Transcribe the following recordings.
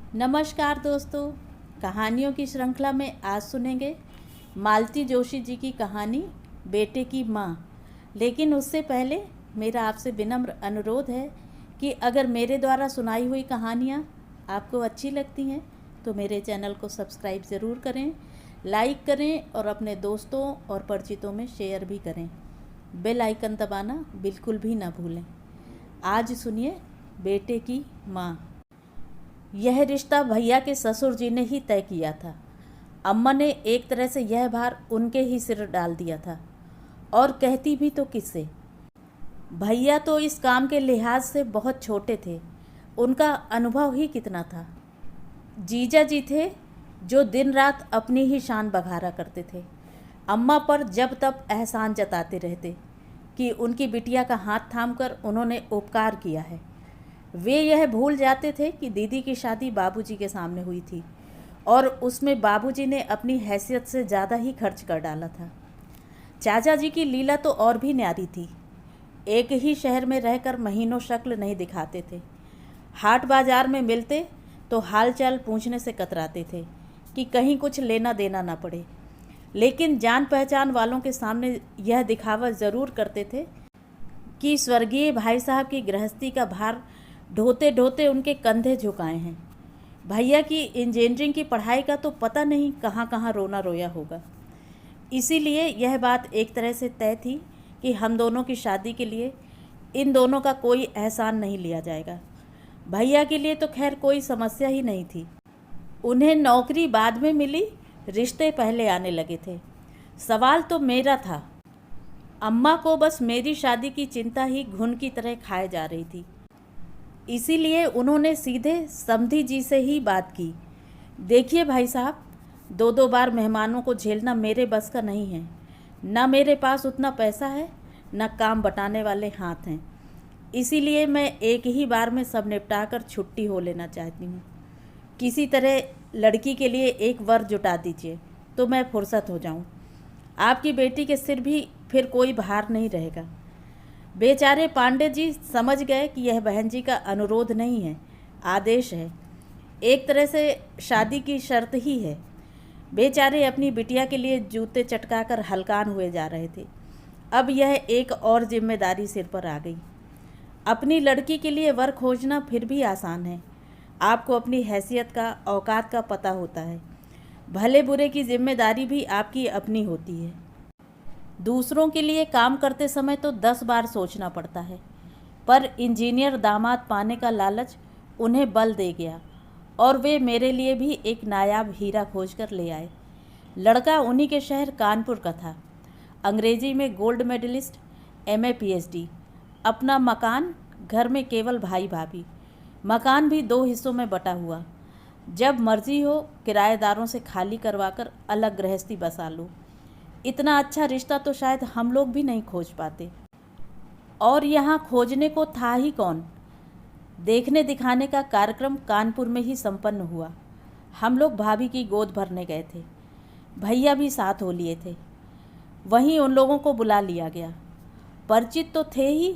नमस्कार दोस्तों। कहानियों की श्रृंखला में आज सुनेंगे मालती जोशी जी की कहानी बेटे की माँ। लेकिन उससे पहले मेरा आपसे विनम्र अनुरोध है कि अगर मेरे द्वारा सुनाई हुई कहानियाँ आपको अच्छी लगती हैं तो मेरे चैनल को सब्सक्राइब ज़रूर करें, लाइक करें और अपने दोस्तों और परिचितों में शेयर भी करें। बेल आइकन दबाना बिल्कुल भी ना भूलें। आज सुनिए बेटे की माँ। यह रिश्ता भैया के ससुर जी ने ही तय किया था। अम्मा ने एक तरह से यह भार उनके ही सिर डाल दिया था, और कहती भी तो किससे। भैया तो इस काम के लिहाज से बहुत छोटे थे, उनका अनुभव ही कितना था। जीजा जी थे जो दिन रात अपनी ही शान बघारा करते थे। अम्मा पर जब तब एहसान जताते रहते कि उनकी बिटिया का हाथ थामकर उन्होंने उपकार किया है। वे यह भूल जाते थे कि दीदी की शादी बाबूजी के सामने हुई थी और उसमें बाबूजी ने अपनी हैसियत से ज़्यादा ही खर्च कर डाला था। चाचा जी की लीला तो और भी न्यारी थी। एक ही शहर में रहकर महीनों शक्ल नहीं दिखाते थे। हाट बाजार में मिलते तो हालचाल पूछने से कतराते थे कि कहीं कुछ लेना देना ना पड़े। लेकिन जान पहचान वालों के सामने यह दिखावा ज़रूर करते थे कि स्वर्गीय भाई साहब की गृहस्थी का भार ढोते ढोते उनके कंधे झुकाए हैं। भैया की इंजीनियरिंग की पढ़ाई का तो पता नहीं कहाँ कहाँ रोना रोया होगा। इसीलिए यह बात एक तरह से तय थी कि हम दोनों की शादी के लिए इन दोनों का कोई एहसान नहीं लिया जाएगा। भैया के लिए तो खैर कोई समस्या ही नहीं थी। उन्हें नौकरी बाद में मिली, रिश्ते पहले आने लगे थे। सवाल तो मेरा था। अम्मा को बस मेरी शादी की चिंता ही घुन की तरह खाए जा रही थी। इसीलिए उन्होंने सीधे समधी जी से ही बात की। देखिए भाई साहब, दो दो बार मेहमानों को झेलना मेरे बस का नहीं है। न मेरे पास उतना पैसा है, न काम बटाने वाले हाथ हैं। इसीलिए मैं एक ही बार में सब निपटा कर छुट्टी हो लेना चाहती हूँ। किसी तरह लड़की के लिए एक वर जुटा दीजिए तो मैं फुर्सत हो जाऊँ। आपकी बेटी के सिर भी फिर कोई भार नहीं रहेगा। बेचारे पांडे जी समझ गए कि यह बहन जी का अनुरोध नहीं है, आदेश है, एक तरह से शादी की शर्त ही है। बेचारे अपनी बिटिया के लिए जूते चटकाकर हलकान हुए जा रहे थे। अब यह एक और जिम्मेदारी सिर पर आ गई। अपनी लड़की के लिए वर खोजना फिर भी आसान है। आपको अपनी हैसियत का, औकात का पता होता है। भले बुरे की जिम्मेदारी भी आपकी अपनी होती है। दूसरों के लिए काम करते समय तो 10 बार सोचना पड़ता है, पर इंजीनियर दामाद पाने का लालच उन्हें बल दे गया और वे मेरे लिए भी एक नायाब हीरा खोज कर ले आए। लड़का उन्हीं के शहर कानपुर का था। अंग्रेजी में गोल्ड मेडलिस्ट, एमए पीएचडी। अपना मकान, घर में केवल भाई भाभी। मकान भी 2 हिस्सों में बटा हुआ। जब मर्जी हो किराएदारों से खाली करवाकर अलग गृहस्थी बसा लो। इतना अच्छा रिश्ता तो शायद हम लोग भी नहीं खोज पाते। और यहाँ खोजने को था ही कौन। देखने दिखाने का कार्यक्रम कानपुर में ही संपन्न हुआ। हम लोग भाभी की गोद भरने गए थे। भैया भी साथ हो लिए थे। वहीं उन लोगों को बुला लिया गया। परिचित तो थे ही।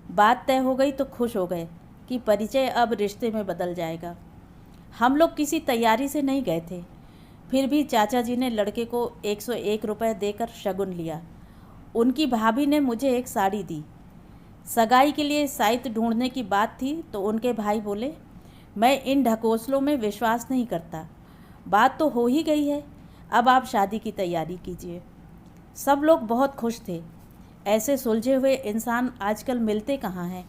बात तय हो गई तो खुश हो गए कि परिचय अब रिश्ते में बदल जाएगा। हम लोग किसी तैयारी से नहीं गए थे, फिर भी चाचा जी ने लड़के को 101 रुपये देकर शगुन लिया। उनकी भाभी ने मुझे एक साड़ी दी। सगाई के लिए साइट ढूंढने की बात थी तो उनके भाई बोले, मैं इन ढकोसलों में विश्वास नहीं करता। बात तो हो ही गई है, अब आप शादी की तैयारी कीजिए। सब लोग बहुत खुश थे। ऐसे सुलझे हुए इंसान आजकल मिलते कहाँ हैं।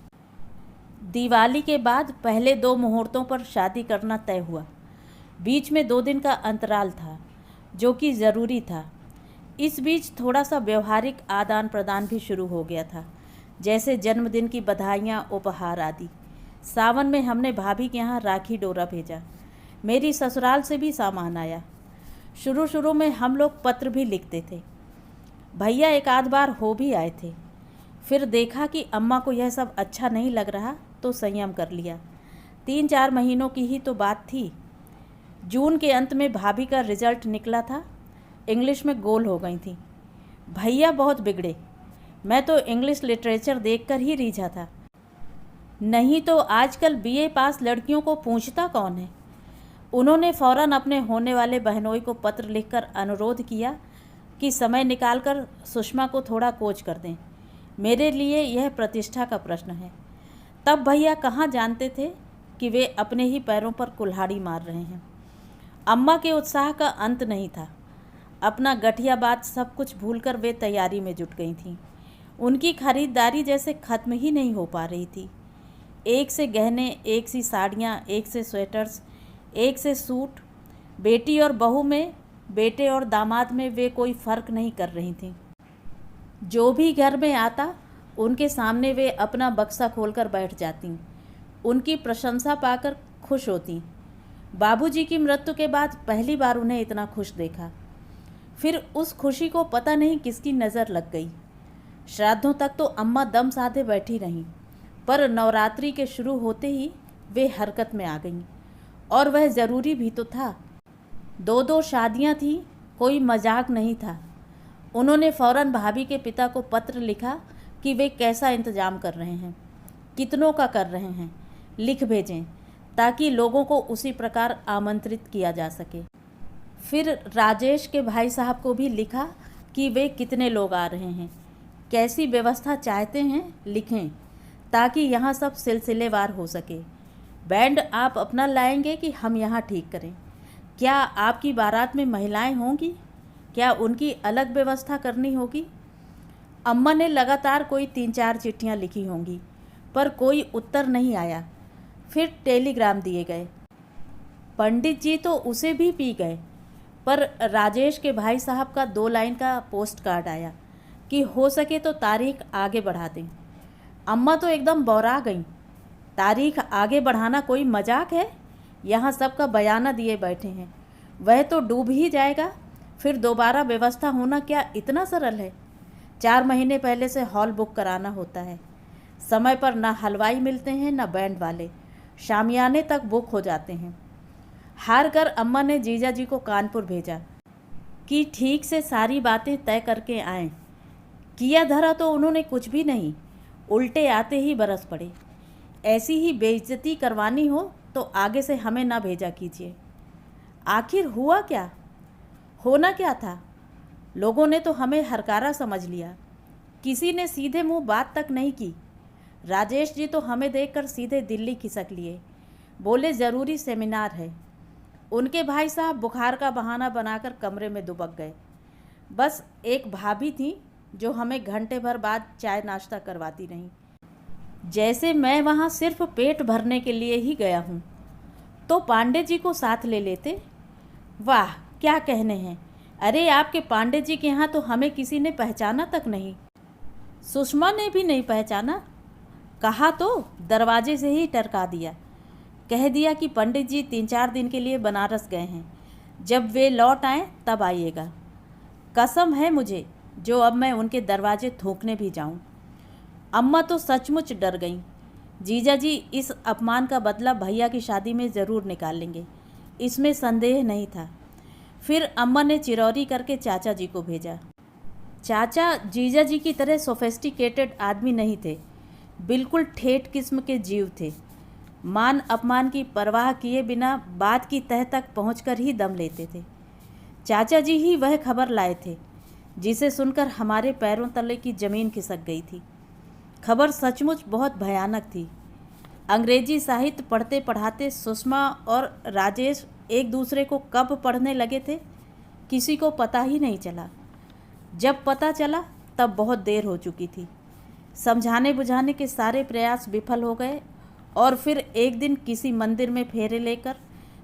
दिवाली के बाद पहले 2 मुहूर्तों पर शादी करना तय हुआ। बीच में 2 दिन का अंतराल था जो कि ज़रूरी था। इस बीच थोड़ा सा व्यवहारिक आदान प्रदान भी शुरू हो गया था, जैसे जन्मदिन की बधाइयाँ, उपहार आदि। सावन में हमने भाभी के यहाँ राखी डोरा भेजा। मेरी ससुराल से भी सामान आया। शुरू शुरू में हम लोग पत्र भी लिखते थे। भैया एक आध बार हो भी आए थे। फिर देखा कि अम्मा को यह सब अच्छा नहीं लग रहा तो संयम कर लिया। 3-4 महीनों की ही तो बात थी। जून के अंत में भाभी का रिजल्ट निकला था। इंग्लिश में गोल हो गई थी। भैया बहुत बिगड़े। मैं तो इंग्लिश लिटरेचर देखकर ही रीझा था। नहीं तो आजकल बीए पास लड़कियों को पूछता कौन है। उन्होंने फौरन अपने होने वाले बहनोई को पत्र लिखकर अनुरोध किया कि समय निकालकर सुषमा को थोड़ा कोच कर दें। मेरे लिए यह प्रतिष्ठा का प्रश्न है। तब भैया कहाँ जानते थे कि वे अपने ही पैरों पर कुल्हाड़ी मार रहे हैं। अम्मा के उत्साह का अंत नहीं था। अपना गठिया बात सब कुछ भूलकर वे तैयारी में जुट गई थीं। उनकी खरीदारी जैसे खत्म ही नहीं हो पा रही थी। एक से गहने, एक सी साड़ियाँ, एक से स्वेटर्स, एक से सूट। बेटी और बहू में, बेटे और दामाद में वे कोई फ़र्क नहीं कर रही थीं। जो भी घर में आता उनके सामने वे अपना बक्सा खोलकर बैठ जातीं। उनकी प्रशंसा पाकर खुश होतीं। बाबूजी की मृत्यु के बाद पहली बार उन्हें इतना खुश देखा। फिर उस खुशी को पता नहीं किसकी नज़र लग गई। श्राद्धों तक तो अम्मा दम साधे बैठी रहीं, पर नवरात्रि के शुरू होते ही वे हरकत में आ गईं। और वह ज़रूरी भी तो था। 2 शादियां थीं, कोई मजाक नहीं था। उन्होंने फ़ौरन भाभी के पिता को पत्र लिखा कि वे कैसा इंतज़ाम कर रहे हैं, कितनों का कर रहे हैं, लिख भेजें ताकि लोगों को उसी प्रकार आमंत्रित किया जा सके। फिर राजेश के भाई साहब को भी लिखा कि वे कितने लोग आ रहे हैं, कैसी व्यवस्था चाहते हैं, लिखें ताकि यहाँ सब सिलसिलेवार हो सके। बैंड आप अपना लाएंगे कि हम यहाँ ठीक करें? क्या आपकी बारात में महिलाएं होंगी? क्या उनकी अलग व्यवस्था करनी होगी? अम्मा ने लगातार कोई 3-4 चिट्ठियाँ लिखी होंगी, पर कोई उत्तर नहीं आया। फिर टेलीग्राम दिए गए। पंडित जी तो उसे भी पी गए, पर राजेश के भाई साहब का 2 लाइन का पोस्ट कार्ड आया कि हो सके तो तारीख आगे बढ़ा दें। अम्मा तो एकदम बौरा गईं। तारीख आगे बढ़ाना कोई मजाक है? यहाँ सबका बयाना दिए बैठे हैं। वह तो डूब ही जाएगा। फिर दोबारा व्यवस्था होना क्या इतना सरल है? 4 महीने पहले से हॉल बुक कराना होता है। समय पर ना हलवाई मिलते हैं, ना बैंड वाले। शामियाने तक बुक हो जाते हैं। हार कर अम्मा ने जीजा जी को कानपुर भेजा कि ठीक से सारी बातें तय करके आएं। किया धरा तो उन्होंने कुछ भी नहीं, उल्टे आते ही बरस पड़े। ऐसी ही बेइज्जती करवानी हो तो आगे से हमें ना भेजा कीजिए। आखिर हुआ क्या? होना क्या था? लोगों ने तो हमें हरकारा समझ लिया। किसी ने सीधे मुंह बात तक नहीं की। राजेश जी तो हमें देखकर सीधे दिल्ली खिसक लिए। बोले ज़रूरी सेमिनार है। उनके भाई साहब बुखार का बहाना बनाकर कमरे में दुबक गए। बस एक भाभी थी जो हमें घंटे भर बाद चाय नाश्ता करवाती रहीं, जैसे मैं वहाँ सिर्फ पेट भरने के लिए ही गया हूँ। तो पांडे जी को साथ ले लेते। वाह, क्या कहने हैं। अरे आपके पांडे जी के यहाँ तो हमें किसी ने पहचाना तक नहीं। सुषमा ने भी नहीं पहचाना। कहा तो दरवाजे से ही टरका दिया। कह दिया कि पंडित जी 3-4 दिन के लिए बनारस गए हैं, जब वे लौट आएँ तब आइएगा। कसम है मुझे जो अब मैं उनके दरवाजे थूकने भी जाऊं। अम्मा तो सचमुच डर गईं। जीजा जी इस अपमान का बदला भैया की शादी में ज़रूर निकालेंगे, इसमें संदेह नहीं था। फिर अम्मा ने चिरौरी करके चाचा जी को भेजा। चाचा जीजा जी की तरह सोफिस्टिकेटेड आदमी नहीं थे, बिल्कुल ठेठ किस्म के जीव थे। मान अपमान की परवाह किए बिना बात की तह तक पहुंचकर ही दम लेते थे। चाचा जी ही वह खबर लाए थे जिसे सुनकर हमारे पैरों तले की ज़मीन खिसक गई थी। खबर सचमुच बहुत भयानक थी। अंग्रेजी साहित्य पढ़ते पढ़ाते सुषमा और राजेश एक दूसरे को कब पढ़ने लगे थे, किसी को पता ही नहीं चला। जब पता चला तब बहुत देर हो चुकी थी। समझाने बुझाने के सारे प्रयास विफल हो गए और फिर एक दिन किसी मंदिर में फेरे लेकर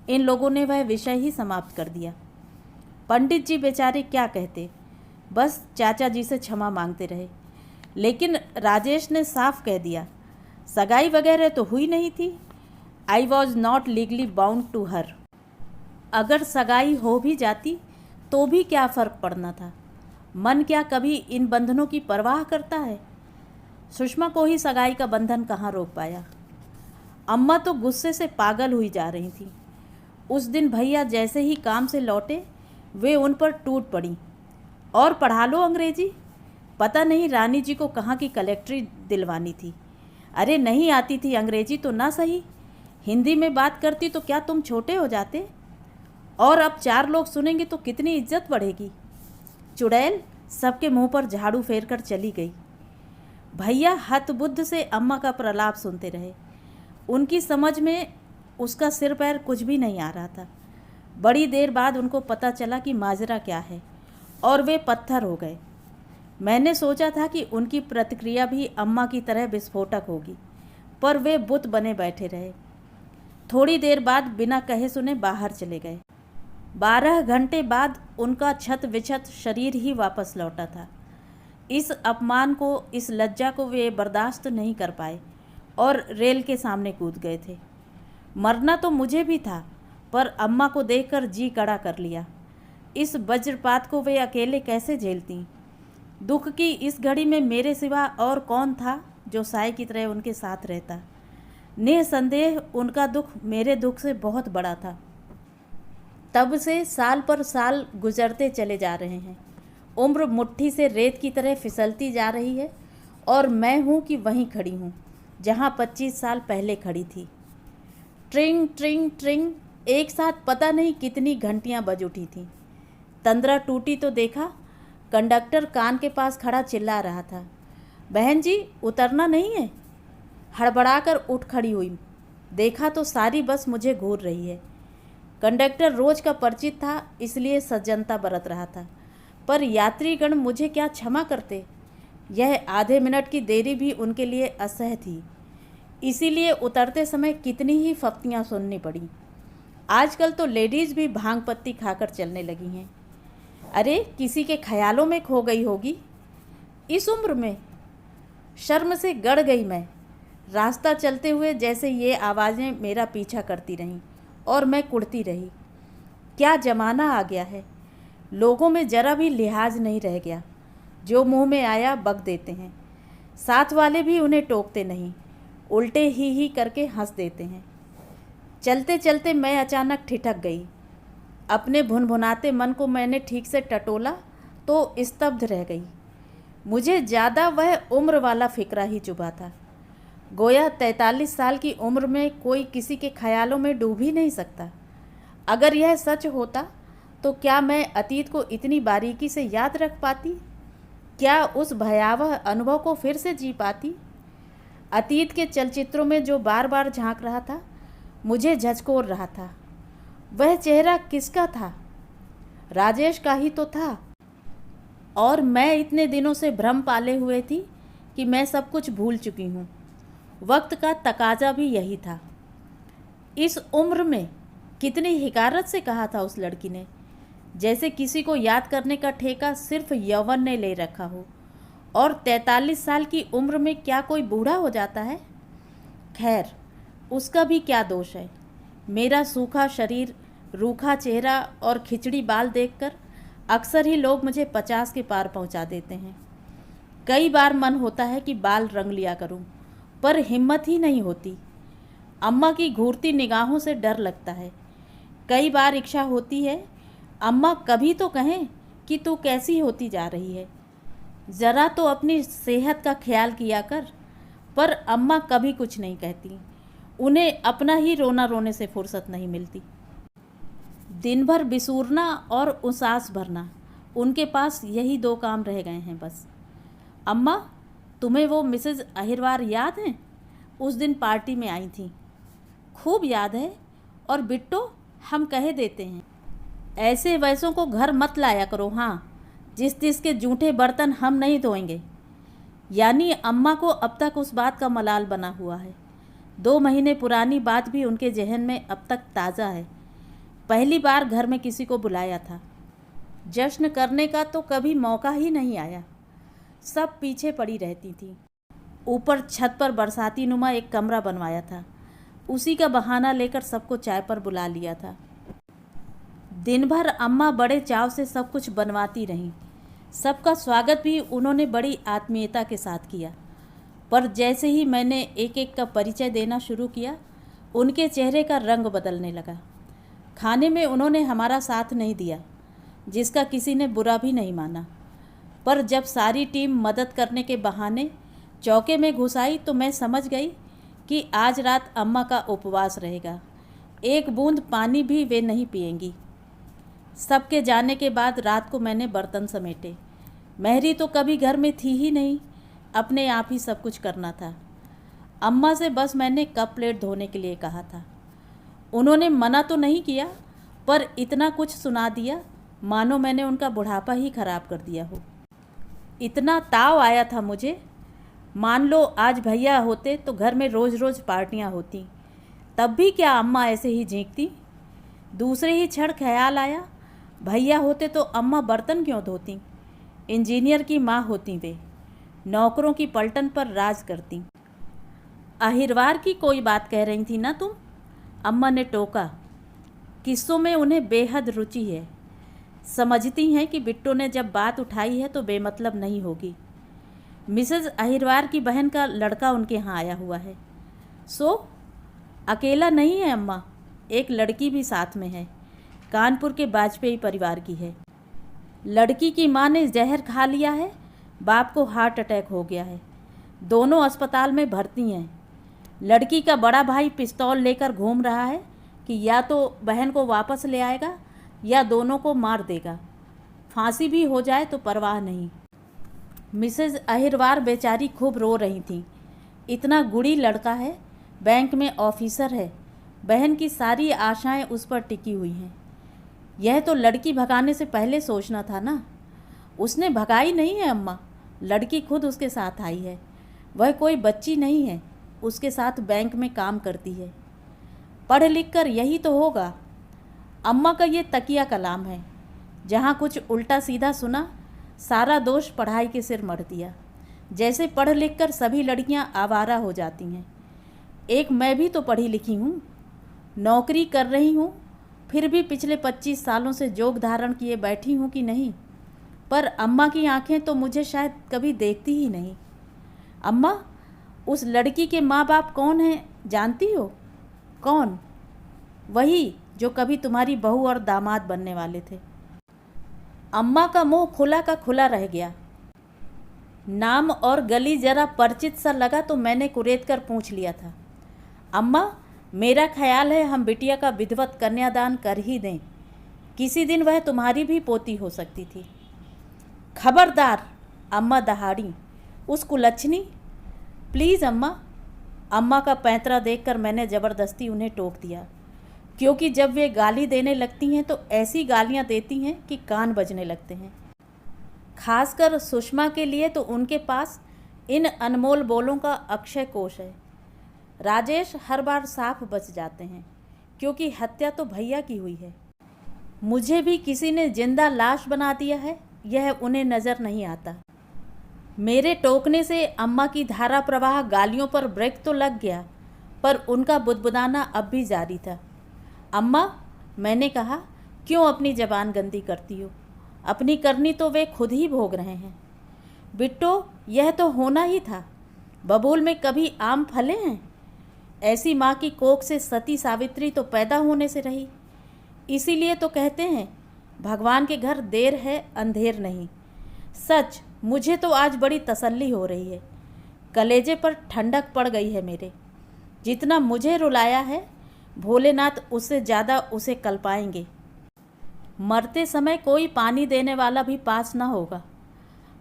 इन लोगों ने वह विषय ही समाप्त कर दिया। पंडित जी बेचारे क्या कहते, बस चाचा जी से क्षमा मांगते रहे। लेकिन राजेश ने साफ कह दिया, सगाई वगैरह तो हुई नहीं थी। I was not legally bound to her. अगर सगाई हो भी जाती तो भी क्या फ़र्क पड़ना था। मन क्या कभी इन बंधनों की परवाह करता है। सुषमा को ही सगाई का बंधन कहाँ रोक पाया। अम्मा तो गुस्से से पागल हुई जा रही थी। उस दिन भैया जैसे ही काम से लौटे वे उन पर टूट पड़ी। और पढ़ा लो अंग्रेजी। पता नहीं रानी जी को कहाँ की कलेक्ट्री दिलवानी थी। अरे नहीं आती थी अंग्रेजी तो ना सही, हिंदी में बात करती तो क्या तुम छोटे हो जाते। और अब 4 लोग सुनेंगे तो कितनी इज्जत बढ़ेगी। चुड़ैल सबके मुंह पर झाड़ू फेर कर चली गई। भैया हतबुद्ध से अम्मा का प्रलाप सुनते रहे। उनकी समझ में उसका सिर पैर कुछ भी नहीं आ रहा था। बड़ी देर बाद उनको पता चला कि माजरा क्या है और वे पत्थर हो गए। मैंने सोचा था कि उनकी प्रतिक्रिया भी अम्मा की तरह विस्फोटक होगी, पर वे बुत बने बैठे रहे। थोड़ी देर बाद बिना कहे सुने बाहर चले गए। 12 घंटे बाद उनका छत विछत शरीर ही वापस लौटा था। इस अपमान को, इस लज्जा को वे बर्दाश्त नहीं कर पाए और रेल के सामने कूद गए थे। मरना तो मुझे भी था, पर अम्मा को देखकर जी कड़ा कर लिया। इस वज्रपात को वे अकेले कैसे झेलती। दुख की इस घड़ी में मेरे सिवा और कौन था जो साय की तरह उनके साथ रहता। निसंदेह उनका दुख मेरे दुख से बहुत बड़ा था। तब से साल पर साल गुजरते चले जा रहे हैं। उम्र मुट्ठी से रेत की तरह फिसलती जा रही है और मैं हूँ कि वहीं खड़ी हूँ जहाँ 25 साल पहले खड़ी थी। ट्रिंग ट्रिंग ट्रिंग एक साथ पता नहीं कितनी घंटियाँ बज उठी थीं। तंद्रा टूटी तो देखा, कंडक्टर कान के पास खड़ा चिल्ला रहा था, बहन जी उतरना नहीं है। हड़बड़ाकर उठ खड़ी हुई। देखा तो सारी बस मुझे घूर रही है। कंडक्टर रोज का परिचित था, इसलिए सज्जनता बरत रहा था, पर यात्रीगण मुझे क्या क्षमा करते। यह आधे मिनट की देरी भी उनके लिए असह्य थी, इसीलिए उतरते समय कितनी ही फप्तियाँ सुननी पड़ी। आजकल तो लेडीज़ भी भांग पत्ती खाकर चलने लगी हैं। अरे किसी के ख्यालों में खो गई होगी इस उम्र में। शर्म से गड़ गई मैं। रास्ता चलते हुए जैसे ये आवाज़ें मेरा पीछा करती रहीं और मैं कुढ़ती रही। क्या ज़माना आ गया है, लोगों में ज़रा भी लिहाज नहीं रह गया। जो मुंह में आया बक देते हैं। साथ वाले भी उन्हें टोकते नहीं, उल्टे ही करके हंस देते हैं। चलते चलते मैं अचानक ठिठक गई। अपने भुनभुनाते मन को मैंने ठीक से टटोला तो स्तब्ध रह गई। मुझे ज़्यादा वह उम्र वाला फिक्रा ही चुभा था। गोया 43 साल की उम्र में कोई किसी के ख्यालों में डूब ही नहीं सकता। अगर यह सच होता तो क्या मैं अतीत को इतनी बारीकी से याद रख पाती? क्या उस भयावह अनुभव को फिर से जी पाती? अतीत के चलचित्रों में जो बार बार झांक रहा था, मुझे झकझोर रहा था, वह चेहरा किसका था? राजेश का ही तो था। और मैं इतने दिनों से भ्रम पाले हुए थी कि मैं सब कुछ भूल चुकी हूँ। वक्त का तकाजा भी यही था। इस उम्र में कितनी हिकारत से कहा था उस लड़की ने, जैसे किसी को याद करने का ठेका सिर्फ यौवन ने ले रखा हो। और 43 साल की उम्र में क्या कोई बूढ़ा हो जाता है? खैर, उसका भी क्या दोष है। मेरा सूखा शरीर, रूखा चेहरा और खिचड़ी बाल देखकर अक्सर ही लोग मुझे 50 के पार पहुंचा देते हैं। कई बार मन होता है कि बाल रंग लिया करूं, पर हिम्मत ही नहीं होती। अम्मा की घूरती निगाहों से डर लगता है। कई बार इच्छा होती है अम्मा कभी तो कहें कि तू कैसी होती जा रही है, ज़रा तो अपनी सेहत का ख्याल किया कर। पर अम्मा कभी कुछ नहीं कहती। उन्हें अपना ही रोना रोने से फुर्सत नहीं मिलती। दिन भर बिसूरना और उसास भरना, उनके पास यही 2 काम रह गए हैं बस। अम्मा, तुम्हें वो मिसेज अहिरवार याद हैं? उस दिन पार्टी में आई थी। खूब याद है। और बिट्टो, हम कहे देते हैं ऐसे वैसों को घर मत लाया करो। हाँ, जिस के जूठे बर्तन हम नहीं धोएंगे। यानी अम्मा को अब तक उस बात का मलाल बना हुआ है। 2 महीने पुरानी बात भी उनके जहन में अब तक ताज़ा है। पहली बार घर में किसी को बुलाया था, जश्न करने का तो कभी मौका ही नहीं आया। सब पीछे पड़ी रहती थी। ऊपर छत पर बरसाती नुमा एक कमरा बनवाया था, उसी का बहाना लेकर सबको चाय पर बुला लिया था। दिन भर अम्मा बड़े चाव से सब कुछ बनवाती रहीं। सबका स्वागत भी उन्होंने बड़ी आत्मीयता के साथ किया। पर जैसे ही मैंने एक एक का परिचय देना शुरू किया, उनके चेहरे का रंग बदलने लगा। खाने में उन्होंने हमारा साथ नहीं दिया, जिसका किसी ने बुरा भी नहीं माना। पर जब सारी टीम मदद करने के बहाने चौके में घुस आई तो मैं समझ गई कि आज रात अम्मा का उपवास रहेगा। एक बूंद पानी भी वे नहीं पिएंगी। सबके जाने के बाद रात को मैंने बर्तन समेटे। मेहरी तो कभी घर में थी ही नहीं, अपने आप ही सब कुछ करना था। अम्मा से बस मैंने कप प्लेट धोने के लिए कहा था। उन्होंने मना तो नहीं किया, पर इतना कुछ सुना दिया मानो मैंने उनका बुढ़ापा ही खराब कर दिया हो। इतना ताव आया था मुझे, मान लो आज भैया होते तो घर में रोज़ रोज़ पार्टियां होती, तब भी क्या अम्मा ऐसे ही झींकती। दूसरे ही क्षण ख्याल आया, भैया होते तो अम्मा बर्तन क्यों धोती। इंजीनियर की माँ होती वे, नौकरों की पलटन पर राज करती। अहिरवार की कोई बात कह रही थी ना तुम, अम्मा ने टोका। किस्सों में उन्हें बेहद रुचि है, समझती हैं कि बिट्टो ने जब बात उठाई है तो बेमतलब नहीं होगी। मिसेज अहिरवार की बहन का लड़का उनके यहाँ आया हुआ है। सो अकेला नहीं है अम्मा, एक लड़की भी साथ में है, कानपुर के वाजपेयी परिवार की है। लड़की की माँ ने जहर खा लिया है, बाप को हार्ट अटैक हो गया है, दोनों अस्पताल में भर्ती हैं। लड़की का बड़ा भाई पिस्तौल लेकर घूम रहा है कि या तो बहन को वापस ले आएगा या दोनों को मार देगा, फांसी भी हो जाए तो परवाह नहीं। मिसेज अहिरवार बेचारी खूब रो रही थी। इतना गुड़ी लड़का है, बैंक में ऑफिसर है, बहन की सारी आशाएं उस पर टिकी हुई हैं। यह तो लड़की भगाने से पहले सोचना था ना। उसने भगाई नहीं है अम्मा, लड़की खुद उसके साथ आई है। वह कोई बच्ची नहीं है, उसके साथ बैंक में काम करती है। पढ़ लिख कर यही तो होगा। अम्मा का ये तकिया कलाम है, जहाँ कुछ उल्टा सीधा सुना सारा दोष पढ़ाई के सिर मढ़ दिया। जैसे पढ़ लिख कर सभी लड़कियाँ आवारा हो जाती हैं। एक मैं भी तो पढ़ी लिखी हूँ, नौकरी कर रही हूँ, फिर भी पिछले 25 सालों से जोग धारण किए बैठी हूँ कि नहीं। पर अम्मा की आंखें तो मुझे शायद कभी देखती ही नहीं। अम्मा, उस लड़की के माँ बाप कौन हैं जानती हो? कौन? वही जो कभी तुम्हारी बहू और दामाद बनने वाले थे। अम्मा का मुंह खुला का खुला रह गया। नाम और गली जरा परिचित सा लगा तो मैंने कुरेद कर पूछ लिया था, अम्मा, मेरा ख्याल है हम बिटिया का विधिवत कन्यादान कर ही दें, किसी दिन वह तुम्हारी भी पोती हो सकती थी। खबरदार, अम्मा दहाड़ी, उस कुलच्छनी। प्लीज़ अम्मा। अम्मा का पैंतरा देखकर मैंने ज़बरदस्ती उन्हें टोक दिया, क्योंकि जब वे गाली देने लगती हैं तो ऐसी गालियां देती हैं कि कान बजने लगते हैं। खासकर सुषमा के लिए तो उनके पास इन अनमोल बोलों का अक्षय कोश है। राजेश हर बार साफ बच जाते हैं, क्योंकि हत्या तो भैया की हुई है। मुझे भी किसी ने जिंदा लाश बना दिया है, यह उन्हें नज़र नहीं आता। मेरे टोकने से अम्मा की धारा प्रवाह गालियों पर ब्रेक तो लग गया, पर उनका बुदबुदाना अब भी जारी था। अम्मा, मैंने कहा, क्यों अपनी ज़बान गंदी करती हो? अपनी करनी तो वे खुद ही भोग रहे हैं। बिट्टो, यह तो होना ही था। बबूल में कभी आम फले हैं? ऐसी माँ की कोख से सती सावित्री तो पैदा होने से रही। इसीलिए तो कहते हैं, भगवान के घर देर है अंधेर नहीं। सच, मुझे तो आज बड़ी तसल्ली हो रही है। कलेजे पर ठंडक पड़ गई है मेरे। जितना मुझे रुलाया है, भोलेनाथ उससे ज़्यादा उसे कल पाएंगे। मरते समय कोई पानी देने वाला भी पास न होगा।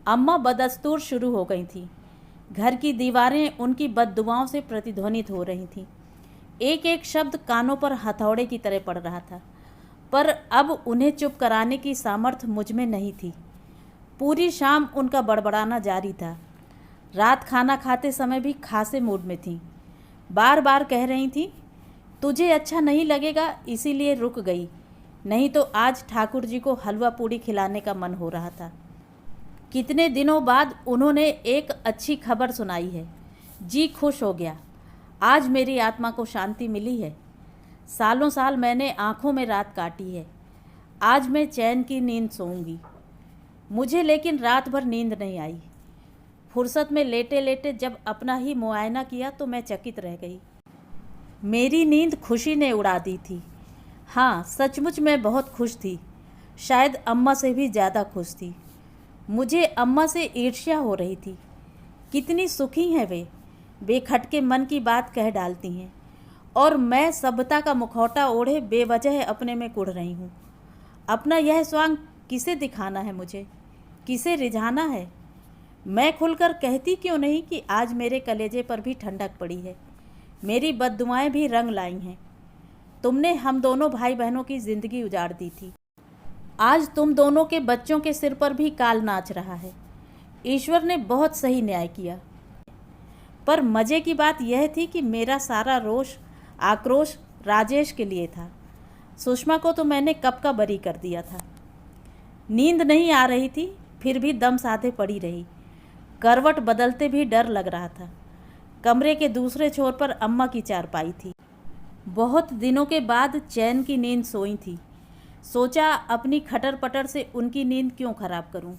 अम्मा बदस्तूर शुरू हो गई थी। घर की दीवारें उनकी बद्दुआओं से प्रतिध्वनित हो रही थीं। एक एक शब्द कानों पर हथौड़े की तरह पड़ रहा था, पर अब उन्हें चुप कराने की सामर्थ्य मुझ में नहीं थी। पूरी शाम उनका बड़बड़ाना जारी था। रात खाना खाते समय भी खासे मूड में थीं। बार बार कह रही थीं, तुझे अच्छा नहीं लगेगा इसीलिए रुक गई, नहीं तो आज ठाकुर जी को हलवा पूड़ी खिलाने का मन हो रहा था। कितने दिनों बाद उन्होंने एक अच्छी खबर सुनाई है। जी खुश हो गया। आज मेरी आत्मा को शांति मिली है। सालों साल मैंने आँखों में रात काटी है। आज मैं चैन की नींद सोऊंगी। मुझे लेकिन रात भर नींद नहीं आई। फुर्सत में लेटे लेटे जब अपना ही मुआयना किया तो मैं चकित रह गई। मेरी नींद खुशी ने उड़ा दी थी। हाँ, सचमुच मैं बहुत खुश थी, शायद अम्मा से भी ज़्यादा खुश थी। मुझे अम्मा से ईर्ष्या हो रही थी। कितनी सुखी हैं वे, बेखटके मन की बात कह डालती हैं, और मैं सभ्यता का मुखौटा ओढ़े बेवजह अपने में कुढ़ रही हूँ। अपना यह स्वांग किसे दिखाना है मुझे, किसे रिझाना है? मैं खुलकर कहती क्यों नहीं कि आज मेरे कलेजे पर भी ठंडक पड़ी है, मेरी बद्दुआएं भी रंग लाई हैं। तुमने हम दोनों भाई बहनों की ज़िंदगी उजाड़ दी थी। आज तुम दोनों के बच्चों के सिर पर भी काल नाच रहा है। ईश्वर ने बहुत सही न्याय किया। पर मज़े की बात यह थी कि मेरा सारा रोष, आक्रोश राजेश के लिए था। सुषमा को तो मैंने कब का बरी कर दिया था। नींद नहीं आ रही थी, फिर भी दम साधे पड़ी रही। करवट बदलते भी डर लग रहा था। कमरे के दूसरे छोर पर अम्मा की चारपाई थी। बहुत दिनों के बाद चैन की नींद सोई थी। सोचा अपनी खटर पटर से उनकी नींद क्यों खराब करूं।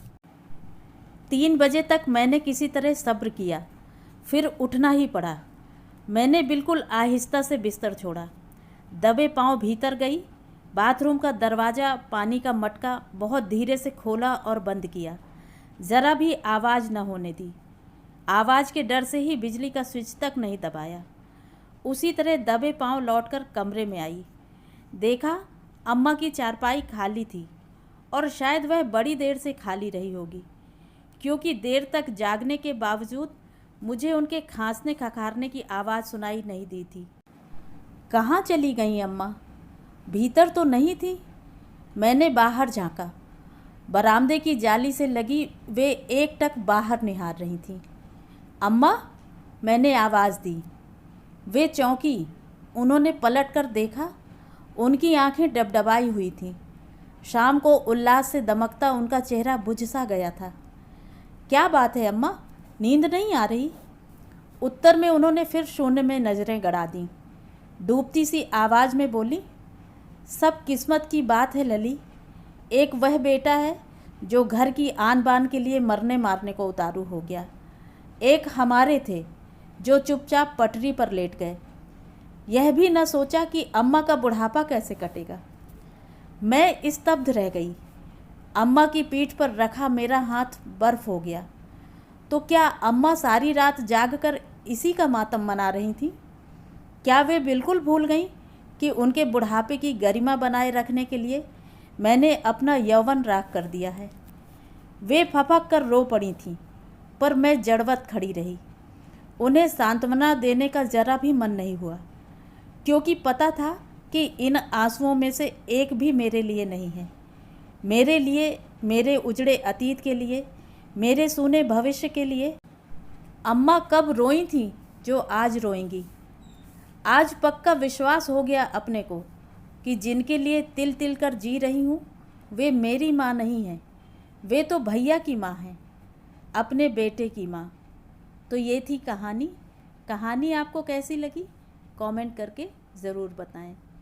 3 बजे तक मैंने किसी तरह सब्र किया, फिर उठना ही पड़ा। मैंने बिल्कुल आहिस्ता से बिस्तर छोड़ा, दबे पांव भीतर गई। बाथरूम का दरवाज़ा, पानी का मटका बहुत धीरे से खोला और बंद किया। ज़रा भी आवाज़ न होने दी। आवाज़ के डर से ही बिजली का स्विच तक नहीं दबाया। उसी तरह दबे पांव लौटकर कमरे में आई। देखा अम्मा की चारपाई खाली थी, और शायद वह बड़ी देर से खाली रही होगी, क्योंकि देर तक जागने के बावजूद मुझे उनके खांसने खखारने की आवाज़ सुनाई नहीं दी थी। कहाँ चली गई अम्मा? भीतर तो नहीं थी। मैंने बाहर झांका। बरामदे की जाली से लगी वे एकटक बाहर निहार रही थीं। अम्मा, मैंने आवाज़ दी। वे चौंकी। उन्होंने पलट कर देखा। उनकी आंखें डबडबाई हुई थीं। शाम को उल्लास से दमकता उनका चेहरा बुझ सा गया था। क्या बात है अम्मा, नींद नहीं आ रही? उत्तर में उन्होंने फिर शून्य में नज़रें गड़ा दीं। डूबती सी आवाज़ में बोली, सब किस्मत की बात है लली। एक वह बेटा है जो घर की आन बान के लिए मरने मारने को उतारू हो गया। एक हमारे थे जो चुपचाप पटरी पर लेट गए। यह भी न सोचा कि अम्मा का बुढ़ापा कैसे कटेगा। मैं स्तब्ध रह गई। अम्मा की पीठ पर रखा मेरा हाथ बर्फ हो गया। तो क्या अम्मा सारी रात जागकर इसी का मातम मना रही थीं? क्या वे बिल्कुल भूल गईं कि उनके बुढ़ापे की गरिमा बनाए रखने के लिए मैंने अपना यौवन राख कर दिया है? वे फपक कर रो पड़ी थीं, पर मैं जड़वत खड़ी रही। उन्हें सांत्वना देने का जरा भी मन नहीं हुआ, क्योंकि पता था कि इन आंसुओं में से एक भी मेरे लिए नहीं है। मेरे लिए, मेरे उजड़े अतीत के लिए, मेरे सूने भविष्य के लिए। अम्मा कब रोई थीं जो आज रोएंगी। आज पक्का विश्वास हो गया अपने को कि जिनके लिए तिल तिल कर जी रही हूँ वे मेरी माँ नहीं हैं, वे तो भैया की माँ हैं, अपने बेटे की माँ। तो ये थी कहानी। कहानी आपको कैसी लगी कमेंट करके ज़रूर बताएं।